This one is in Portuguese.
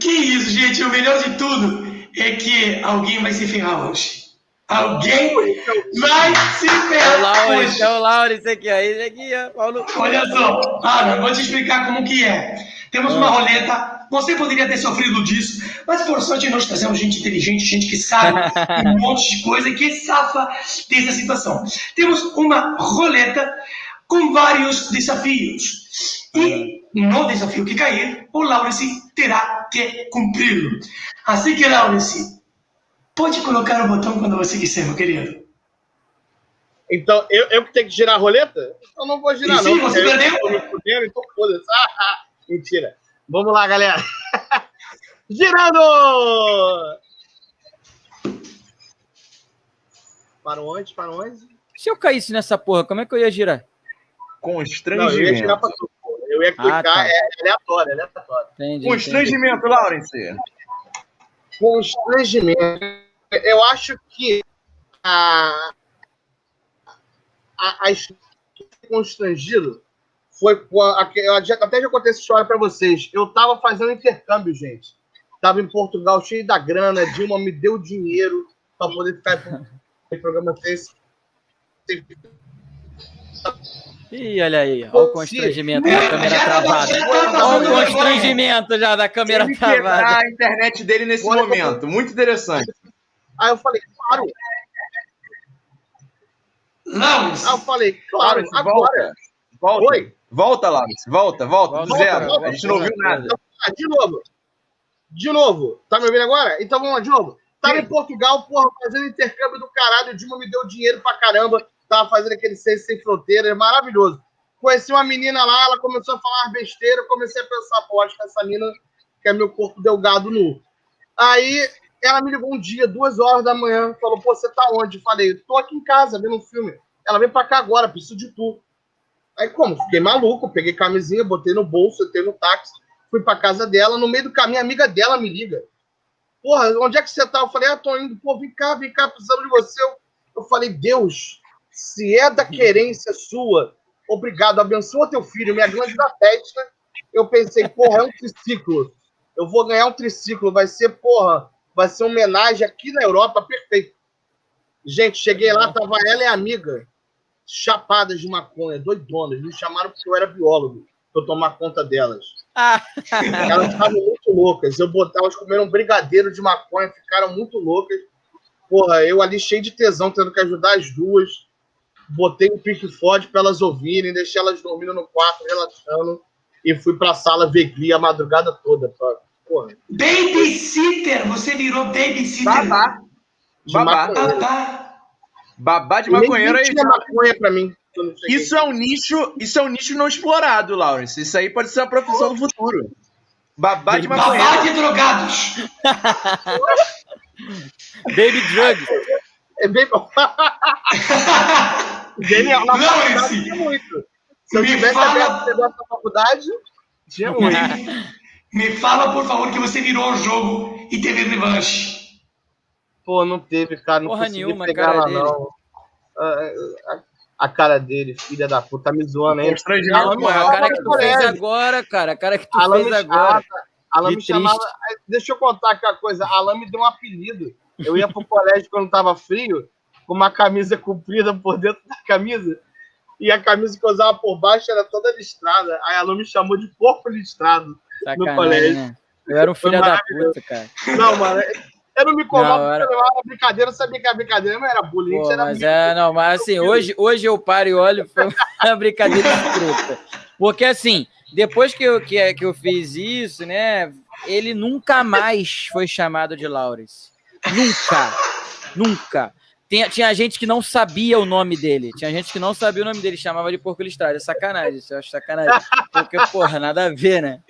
Que isso, gente. O melhor de tudo é que alguém vai se ferrar hoje. Alguém vai se ferrar hoje. É o Laurence aqui, ó. Ele aqui, ó. Paulo. Olha só, Ana, vou te explicar como que é. Temos uma roleta, você poderia ter sofrido disso, mas por sorte nós trazemos gente inteligente, gente que sabe um monte de coisa e que safa dessa situação. Temos uma roleta com vários desafios. E no desafio que cair, o Laurence terá que cumpri-lo. Assim que, Laurence, pode colocar o botão quando você quiser, meu querido. Então, eu que tenho que girar a roleta? Eu não vou girar, sim, não. Você perdeu? Então, foda-se. Mentira. Vamos lá, galera. Girando! Para onde? Para onde? Se eu caísse nessa porra, como é que eu ia girar? Constrangimento. Não, eu ia girar pra tu. Eu ia clicar, tá. é aleatório. Entendi, Constrangimento, Laurence. Constrangimento. Eu acho que a constrangido foi até já contei essa história para vocês. Eu tava fazendo intercâmbio, gente. Tava em Portugal, cheio da grana. Dilma me deu dinheiro para poder ficar em programa desse. Ih, olha aí, olha o constrangimento da câmera travada. Olha o constrangimento já da câmera travada. A internet dele nesse momento, muito interessante. Aí eu falei, claro. Laurence. Aí eu falei, claro, Laurence, agora. Volta. Oi. Volta, Laurence. Volta. Do zero. Volta. A gente não ouviu nada. De novo. Tá me ouvindo agora? Então vamos lá, de novo. Tava em Portugal, porra, fazendo intercâmbio do caralho. O Dilma me deu dinheiro pra caramba. Tava fazendo aquele Ciência Sem Fronteiras, maravilhoso. Conheci uma menina lá, ela começou a falar besteira. Eu comecei a pensar, pô, acho que essa menina quer meu corpo delgado nu. Aí ela me ligou um dia, 2 horas da manhã, falou, pô, você tá onde? Eu falei, tô aqui em casa, vendo um filme. Ela vem pra cá agora, preciso de tu. Aí como? Fiquei maluco, peguei camisinha, botei no bolso, entrei no táxi, fui pra casa dela, no meio do caminho, a amiga dela me liga. Porra, onde é que você tá? Eu falei, tô indo. Pô, vem cá, precisamos de você. Eu falei, Deus, se é da querência sua, obrigado, abençoa teu filho, minha glande da testa. Eu pensei, porra, é um triciclo. Eu vou ganhar um triciclo, vai ser uma homenagem aqui na Europa, perfeito. Gente, cheguei lá, tava ela e a amiga, chapadas de maconha, doidonas, me chamaram porque eu era biólogo, pra eu tomar conta delas. Elas estavam muito loucas, elas comeram um brigadeiro de maconha, ficaram muito loucas. Porra, eu ali cheio de tesão, tendo que ajudar as duas, botei um pique-fode pra elas ouvirem, deixei elas dormindo no quarto, relaxando, e fui pra sala ver Glee a madrugada toda. Porra. Babysitter! Você virou babysitter. Babá. Babá de maconheiro aí. Maconha pra mim. Isso é um nicho não explorado, Laurence. Isso aí pode ser uma profissão do futuro. Babá de maconheiro. Babá de drogados. Baby drug. É bem... Genial. Na faculdade tinha muito. Se eu tivesse aberto essa faculdade, tinha muito. Me fala, por favor, que você virou o jogo e teve revanche. Pô, não teve, cara. Não porra consegui nenhuma, pegar cara lá, dele. não. A cara dele, filha da puta, tá me zoando aí. Não, porra, a cara que tu fez agora, cara. A cara que tu fez agora. Alan me chamava... Deixa eu contar aquela coisa. Alan me deu um apelido. Eu ia pro colégio quando tava frio, com uma camisa comprida por dentro da camisa, e a camisa que eu usava por baixo era toda listrada. Aí Alan me chamou de porco listrado. Sacanagem, no colégio. Né? Eu era um filho da puta, cara. Não, mano, eu não me incomodo porque eu era brincadeira, eu sabia que a brincadeira não era bullying. Pô, era mas assim, hoje eu paro e olho, foi uma brincadeira escrota. Porque assim, depois que eu fiz isso, né, ele nunca mais foi chamado de Laurence. Nunca. Tinha gente que não sabia o nome dele. Chamava de porco listrado. É sacanagem, isso eu acho sacanagem. Porque, porra, nada a ver, né?